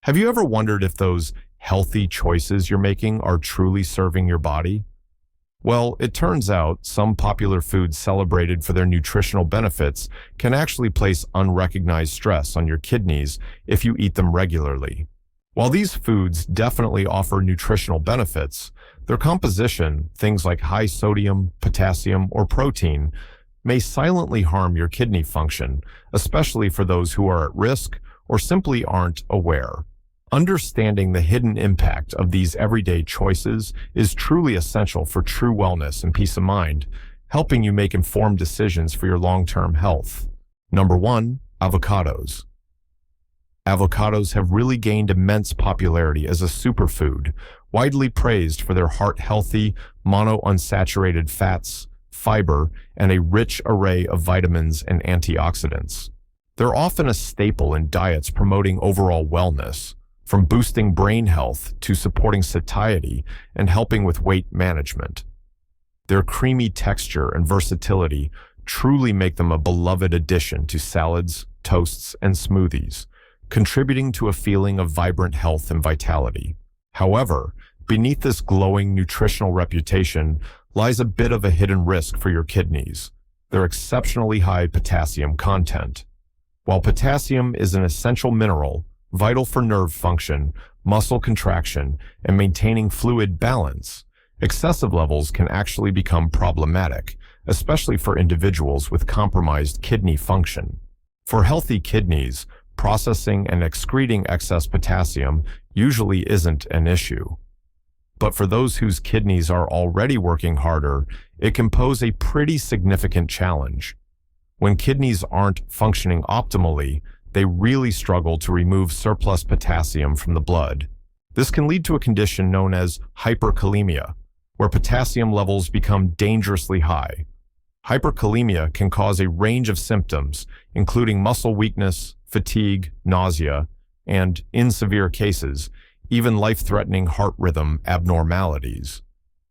Have you ever wondered if those healthy choices you're making are truly serving your body? Well, it turns out some popular foods celebrated for their nutritional benefits can actually place unrecognized stress on your kidneys if you eat them regularly. While these foods definitely offer nutritional benefits, their composition, things like high sodium, potassium, or protein, may silently harm your kidney function, especially for those who are at risk or simply aren't aware. Understanding the hidden impact of these everyday choices is truly essential for true wellness and peace of mind, helping you make informed decisions for your long-term health. Number 1, avocados. Avocados have really gained immense popularity as a superfood, widely praised for their heart-healthy, monounsaturated fats, fiber, and a rich array of vitamins and antioxidants. They're often a staple in diets promoting overall wellness, from boosting brain health to supporting satiety and helping with weight management. Their creamy texture and versatility truly make them a beloved addition to salads, toasts, and smoothies, contributing to a feeling of vibrant health and vitality. However, beneath this glowing nutritional reputation lies a bit of a hidden risk for your kidneys: their exceptionally high potassium content. While potassium is an essential mineral, vital for nerve function, muscle contraction, and maintaining fluid balance, excessive levels can actually become problematic, especially for individuals with compromised kidney function. For healthy kidneys, processing and excreting excess potassium usually isn't an issue. But for those whose kidneys are already working harder, it can pose a pretty significant challenge. When kidneys aren't functioning optimally, they really struggle to remove surplus potassium from the blood. This can lead to a condition known as hyperkalemia, where potassium levels become dangerously high. Hyperkalemia can cause a range of symptoms, including muscle weakness, fatigue, nausea, and, in severe cases, even life-threatening heart rhythm abnormalities.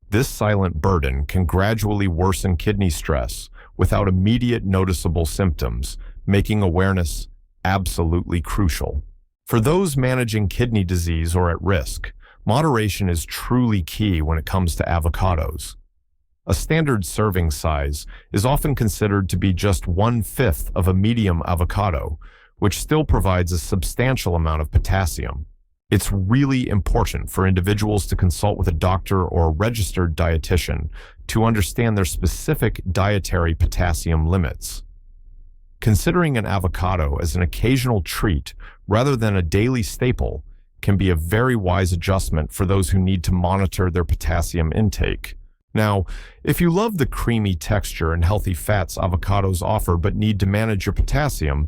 This silent burden can gradually worsen kidney stress without immediate noticeable symptoms, making awareness absolutely crucial. For those managing kidney disease or at risk, moderation is truly key when it comes to avocados. A standard serving size is often considered to be just 1/5 of a medium avocado, which still provides a substantial amount of potassium. It's really important for individuals to consult with a doctor or a registered dietitian to understand their specific dietary potassium limits. Considering an avocado as an occasional treat rather than a daily staple can be a very wise adjustment for those who need to monitor their potassium intake. Now, if you love the creamy texture and healthy fats avocados offer but need to manage your potassium,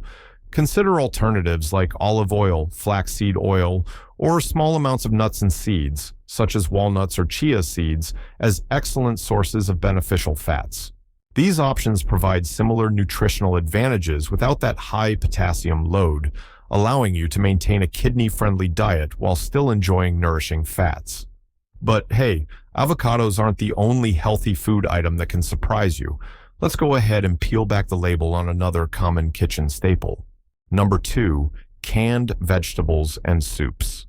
consider alternatives like olive oil, flaxseed oil, or small amounts of nuts and seeds, such as walnuts or chia seeds, as excellent sources of beneficial fats. These options provide similar nutritional advantages without that high potassium load, allowing you to maintain a kidney-friendly diet while still enjoying nourishing fats. But hey, avocados aren't the only healthy food item that can surprise you. Let's go ahead and peel back the label on another common kitchen staple. Number 2, canned vegetables and soups.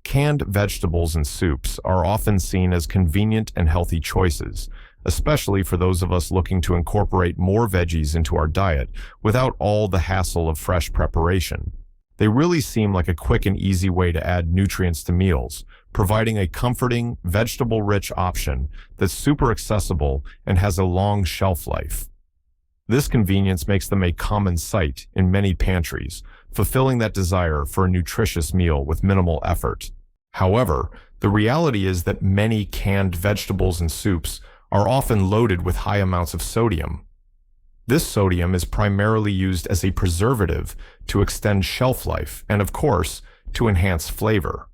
Canned vegetables and soups are often seen as convenient and healthy choices, especially for those of us looking to incorporate more veggies into our diet without all the hassle of fresh preparation. They really seem like a quick and easy way to add nutrients to meals, providing a comforting, vegetable-rich option that's super accessible and has a long shelf life. This convenience makes them a common sight in many pantries, fulfilling that desire for a nutritious meal with minimal effort. However, the reality is that many canned vegetables and soups are often loaded with high amounts of sodium. This sodium is primarily used as a preservative to extend shelf life and, of course, to enhance flavor.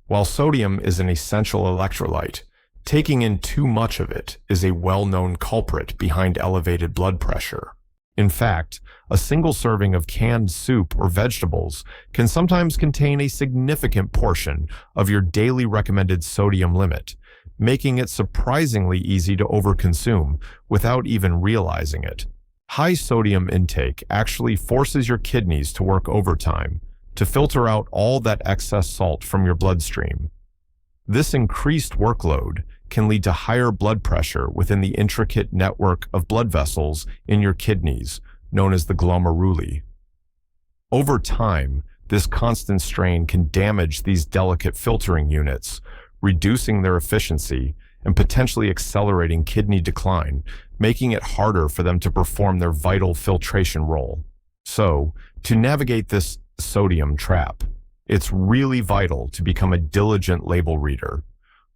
While sodium is an essential electrolyte, taking in too much of it is a well-known culprit behind elevated blood pressure. In fact, a single serving of canned soup or vegetables can sometimes contain a significant portion of your daily recommended sodium limit, making it surprisingly easy to overconsume without even realizing it. High sodium intake actually forces your kidneys to work overtime, to filter out all that excess salt from your bloodstream. This increased workload can lead to higher blood pressure within the intricate network of blood vessels in your kidneys, known as the glomeruli. Over time, this constant strain can damage these delicate filtering units, reducing their efficiency and potentially accelerating kidney decline, making it harder for them to perform their vital filtration role. So, to navigate this sodium trap, it's really vital to become a diligent label reader.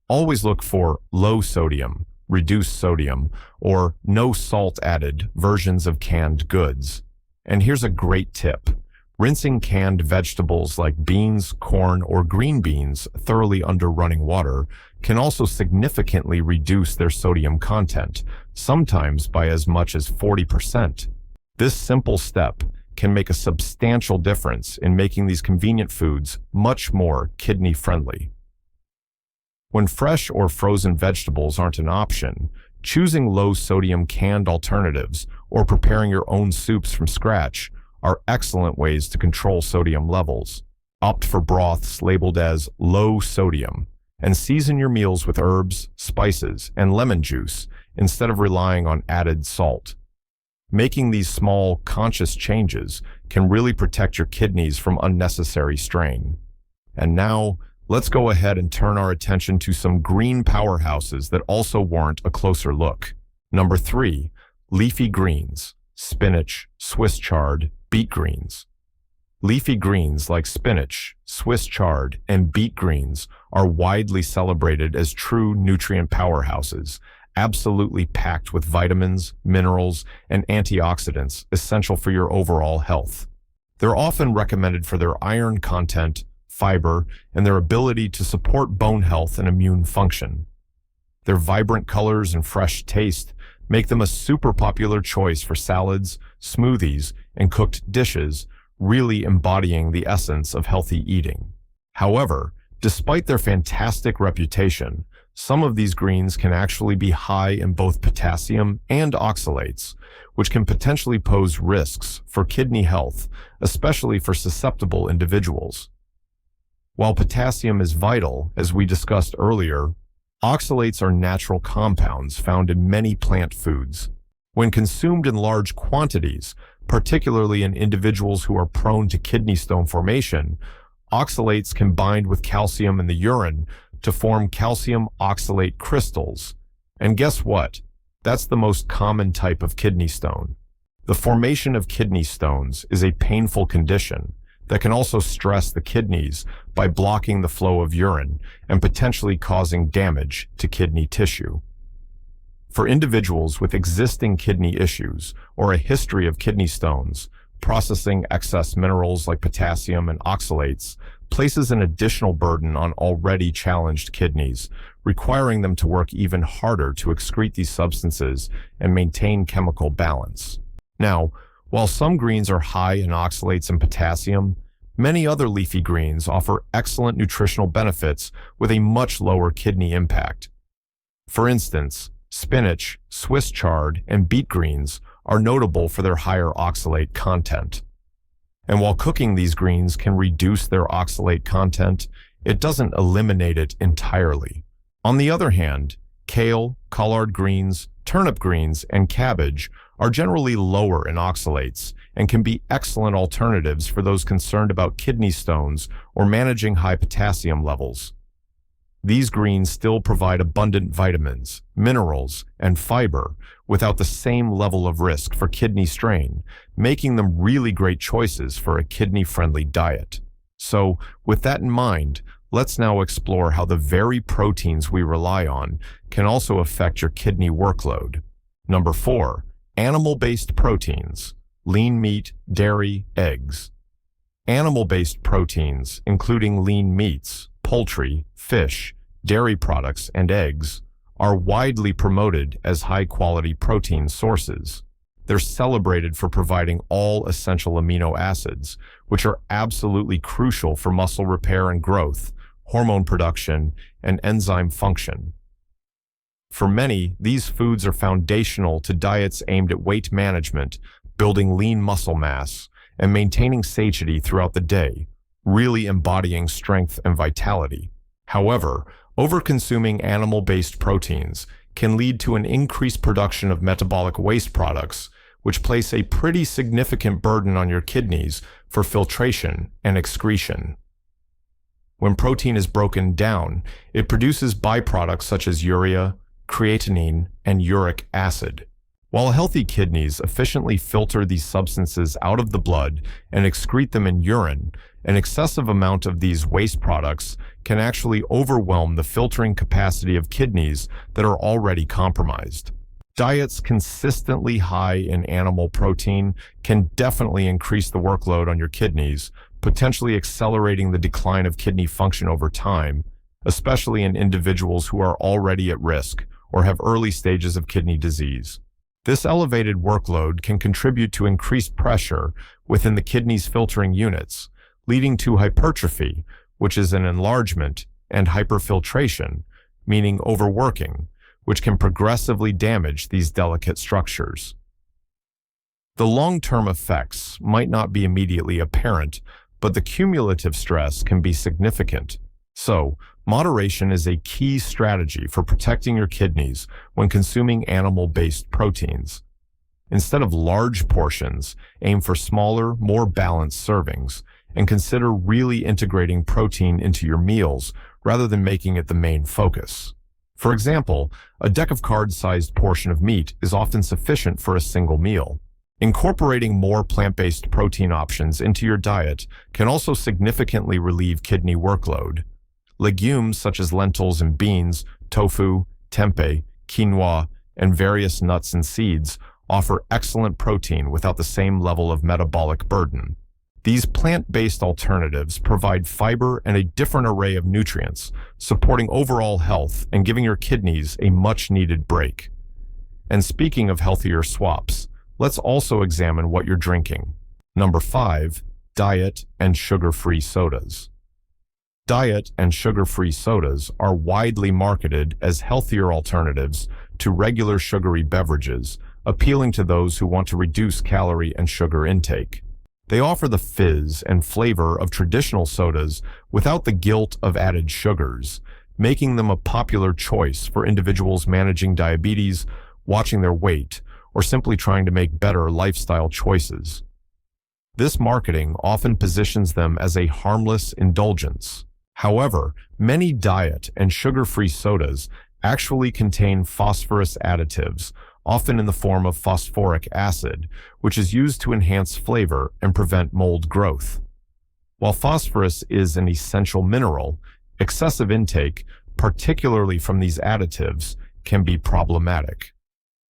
Always look for low sodium, reduced sodium, or no salt added versions of canned goods. And here's a great tip. Rinsing canned vegetables like beans, corn, or green beans thoroughly under running water can also significantly reduce their sodium content, sometimes by as much as 40%. This simple step can make a substantial difference in making these convenient foods much more kidney-friendly. When fresh or frozen vegetables aren't an option, choosing low-sodium canned alternatives or preparing your own soups from scratch are excellent ways to control sodium levels. Opt for broths labeled as low sodium and season your meals with herbs, spices, and lemon juice instead of relying on added salt. Making these small, conscious changes can really protect your kidneys from unnecessary strain. And now, let's go ahead and turn our attention to some green powerhouses that also warrant a closer look. Number 3, leafy greens, spinach, Swiss chard, beet greens. Leafy greens like spinach, Swiss chard, and beet greens are widely celebrated as true nutrient powerhouses, absolutely packed with vitamins, minerals, and antioxidants essential for your overall health. They're often recommended for their iron content, fiber, and their ability to support bone health and immune function. Their vibrant colors and fresh taste make them a super popular choice for salads, smoothies, and cooked dishes, really embodying the essence of healthy eating. However, despite their fantastic reputation, some of these greens can actually be high in both potassium and oxalates, which can potentially pose risks for kidney health, especially for susceptible individuals. While potassium is vital, as we discussed earlier, oxalates are natural compounds found in many plant foods. When consumed in large quantities, particularly in individuals who are prone to kidney stone formation, oxalates can bind with calcium in the urine to form calcium oxalate crystals. And guess what? That's the most common type of kidney stone. The formation of kidney stones is a painful condition that can also stress the kidneys by blocking the flow of urine and potentially causing damage to kidney tissue. For individuals with existing kidney issues or a history of kidney stones, processing excess minerals like potassium and oxalates places an additional burden on already challenged kidneys, requiring them to work even harder to excrete these substances and maintain chemical balance. Now, while some greens are high in oxalates and potassium, many other leafy greens offer excellent nutritional benefits with a much lower kidney impact. For instance, spinach, Swiss chard, and beet greens are notable for their higher oxalate content. And while cooking these greens can reduce their oxalate content, it doesn't eliminate it entirely. On the other hand, kale, collard greens, turnip greens, and cabbage are generally lower in oxalates and can be excellent alternatives for those concerned about kidney stones or managing high potassium levels. These greens still provide abundant vitamins, minerals, and fiber without the same level of risk for kidney strain, making them really great choices for a kidney-friendly diet. So, with that in mind, let's now explore how the very proteins we rely on can also affect your kidney workload. Number 4, animal-based proteins, lean meat, dairy, eggs. Animal-based proteins, including lean meats, poultry, fish, dairy products, and eggs, are widely promoted as high-quality protein sources. They're celebrated for providing all essential amino acids, which are absolutely crucial for muscle repair and growth, hormone production, and enzyme function. For many, these foods are foundational to diets aimed at weight management, building lean muscle mass, and maintaining satiety throughout the day, really embodying strength and vitality. However, overconsuming animal-based proteins can lead to an increased production of metabolic waste products, which place a pretty significant burden on your kidneys for filtration and excretion. When protein is broken down, it produces byproducts such as urea, creatinine, and uric acid. While healthy kidneys efficiently filter these substances out of the blood and excrete them in urine, an excessive amount of these waste products can actually overwhelm the filtering capacity of kidneys that are already compromised. Diets consistently high in animal protein can definitely increase the workload on your kidneys, potentially accelerating the decline of kidney function over time, especially in individuals who are already at risk or have early stages of kidney disease. This elevated workload can contribute to increased pressure within the kidney's filtering units, leading to hypertrophy, which is an enlargement, and hyperfiltration, meaning overworking, which can progressively damage these delicate structures. The long-term effects might not be immediately apparent, but the cumulative stress can be significant. So, moderation is a key strategy for protecting your kidneys when consuming animal-based proteins. Instead of large portions, aim for smaller, more balanced servings, and consider really integrating protein into your meals rather than making it the main focus. For example, a deck of card-sized portion of meat is often sufficient for a single meal. Incorporating more plant-based protein options into your diet can also significantly relieve kidney workload. Legumes such as lentils and beans, tofu, tempeh, quinoa, and various nuts and seeds offer excellent protein without the same level of metabolic burden. These plant-based alternatives provide fiber and a different array of nutrients, supporting overall health and giving your kidneys a much-needed break. And speaking of healthier swaps, let's also examine what you're drinking. Number 5, diet and sugar-free sodas. Diet and sugar-free sodas are widely marketed as healthier alternatives to regular sugary beverages, appealing to those who want to reduce calorie and sugar intake. They offer the fizz and flavor of traditional sodas without the guilt of added sugars, making them a popular choice for individuals managing diabetes, watching their weight, or simply trying to make better lifestyle choices. This marketing often positions them as a harmless indulgence. However, many diet and sugar-free sodas actually contain phosphorus additives, often in the form of phosphoric acid, which is used to enhance flavor and prevent mold growth. While phosphorus is an essential mineral, excessive intake, particularly from these additives, can be problematic.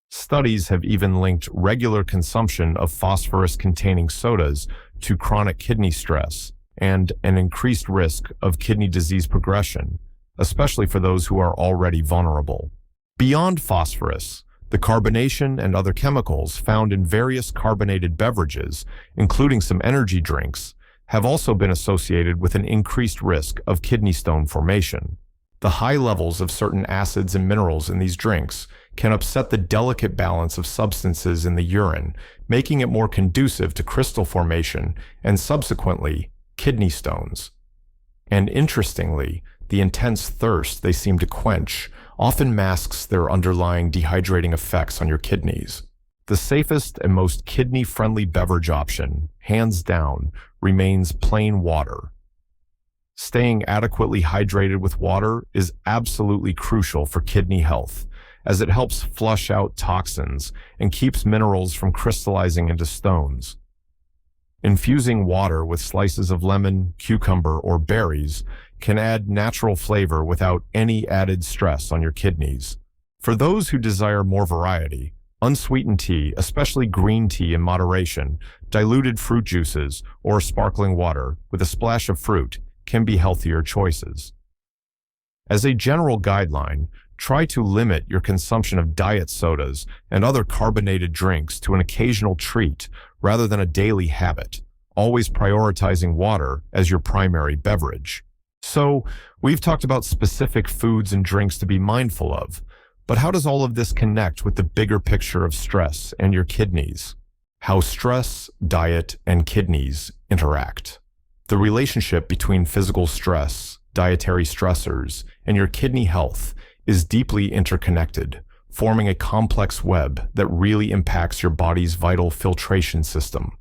Studies have even linked regular consumption of phosphorus-containing sodas to chronic kidney stress and an increased risk of kidney disease progression, especially for those who are already vulnerable. Beyond phosphorus, the carbonation and other chemicals found in various carbonated beverages, including some energy drinks, have also been associated with an increased risk of kidney stone formation. The high levels of certain acids and minerals in these drinks can upset the delicate balance of substances in the urine, making it more conducive to crystal formation and subsequently kidney stones. And interestingly, the intense thirst they seem to quench often masks their underlying dehydrating effects on your kidneys. The safest and most kidney-friendly beverage option, hands down, remains plain water. Staying adequately hydrated with water is absolutely crucial for kidney health, as it helps flush out toxins and keeps minerals from crystallizing into stones. Infusing water with slices of lemon, cucumber, or berries can add natural flavor without any added stress on your kidneys. For those who desire more variety, unsweetened tea, especially green tea in moderation, diluted fruit juices, or sparkling water with a splash of fruit can be healthier choices. As a general guideline, try to limit your consumption of diet sodas and other carbonated drinks to an occasional treat rather than a daily habit, always prioritizing water as your primary beverage. So, we've talked about specific foods and drinks to be mindful of, but how does all of this connect with the bigger picture of stress and your kidneys? How stress, diet, and kidneys interact. The relationship between physical stress, dietary stressors, and your kidney health is deeply interconnected, forming a complex web that really impacts your body's vital filtration system.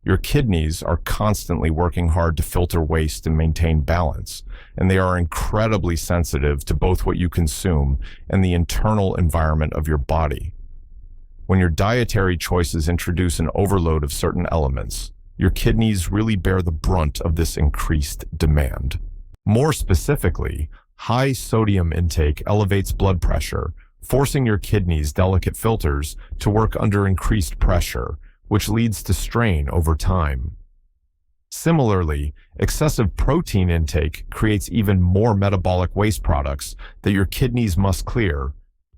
Your kidneys are constantly working hard to filter waste and maintain balance, and they are incredibly sensitive to both what you consume and the internal environment of your body. When your dietary choices introduce an overload of certain elements, your kidneys really bear the brunt of this increased demand. More specifically, high sodium intake elevates blood pressure, forcing your kidneys' delicate filters to work under increased pressure, which leads to strain over time. Similarly, excessive protein intake creates even more metabolic waste products that your kidneys must clear,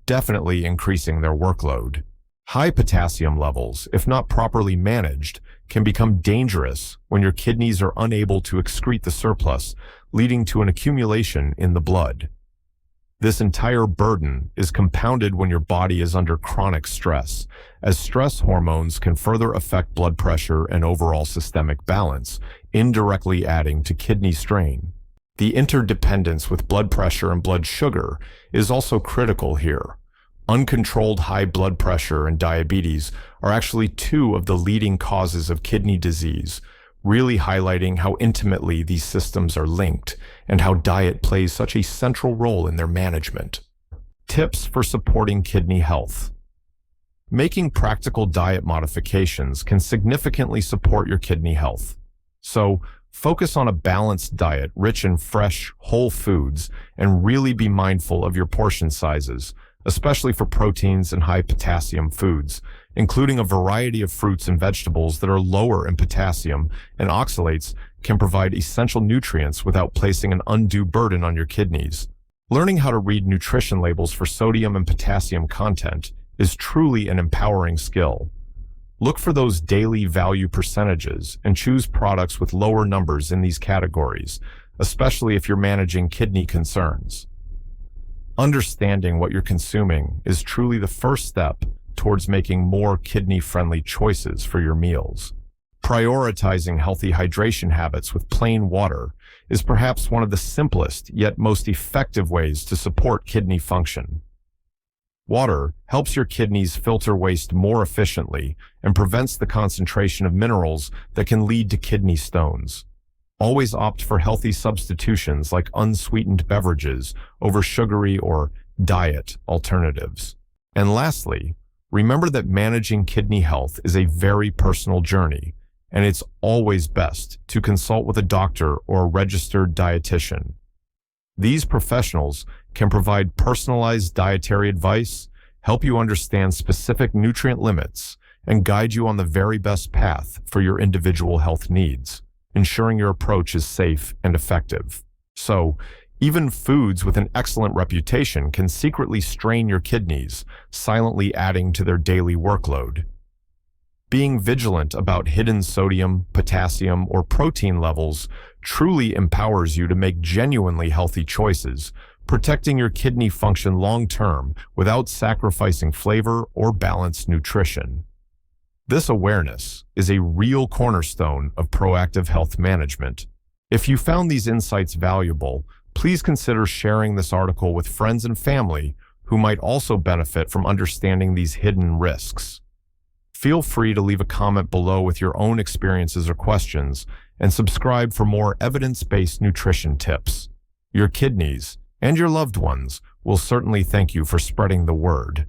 definitely increasing their workload. High potassium levels, if not properly managed, can become dangerous when your kidneys are unable to excrete the surplus, leading to an accumulation in the blood. This entire burden is compounded when your body is under chronic stress, as stress hormones can further affect blood pressure and overall systemic balance, indirectly adding to kidney strain. The interdependence with blood pressure and blood sugar is also critical here. Uncontrolled high blood pressure and diabetes are actually two of the leading causes of kidney disease, really highlighting how intimately these systems are linked and how diet plays such a central role in their management. Tips for supporting kidney health. Making practical diet modifications can significantly support your kidney health. So, focus on a balanced diet rich in fresh, whole foods, and really be mindful of your portion sizes, especially for proteins and high potassium foods, including a variety of fruits and vegetables that are lower in potassium and oxalates can provide essential nutrients without placing an undue burden on your kidneys. Learning how to read nutrition labels for sodium and potassium content is truly an empowering skill. Look for those daily value percentages and choose products with lower numbers in these categories, especially if you're managing kidney concerns. Understanding what you're consuming is truly the first step towards making more kidney-friendly choices for your meals. Prioritizing healthy hydration habits with plain water is perhaps one of the simplest yet most effective ways to support kidney function. Water helps your kidneys filter waste more efficiently and prevents the concentration of minerals that can lead to kidney stones. Always opt for healthy substitutions like unsweetened beverages over sugary or diet alternatives. And lastly, remember that managing kidney health is a very personal journey, and it's always best to consult with a doctor or a registered dietitian. These professionals can provide personalized dietary advice, help you understand specific nutrient limits, and guide you on the very best path for your individual health needs, ensuring your approach is safe and effective. So, even foods with an excellent reputation can secretly strain your kidneys, silently adding to their daily workload. Being vigilant about hidden sodium, potassium, or protein levels truly empowers you to make genuinely healthy choices, protecting your kidney function long-term without sacrificing flavor or balanced nutrition. This awareness is a real cornerstone of proactive health management. If you found these insights valuable, please consider sharing this article with friends and family who might also benefit from understanding these hidden risks. Feel free to leave a comment below with your own experiences or questions, and subscribe for more evidence-based nutrition tips. Your kidneys and your loved ones will certainly thank you for spreading the word.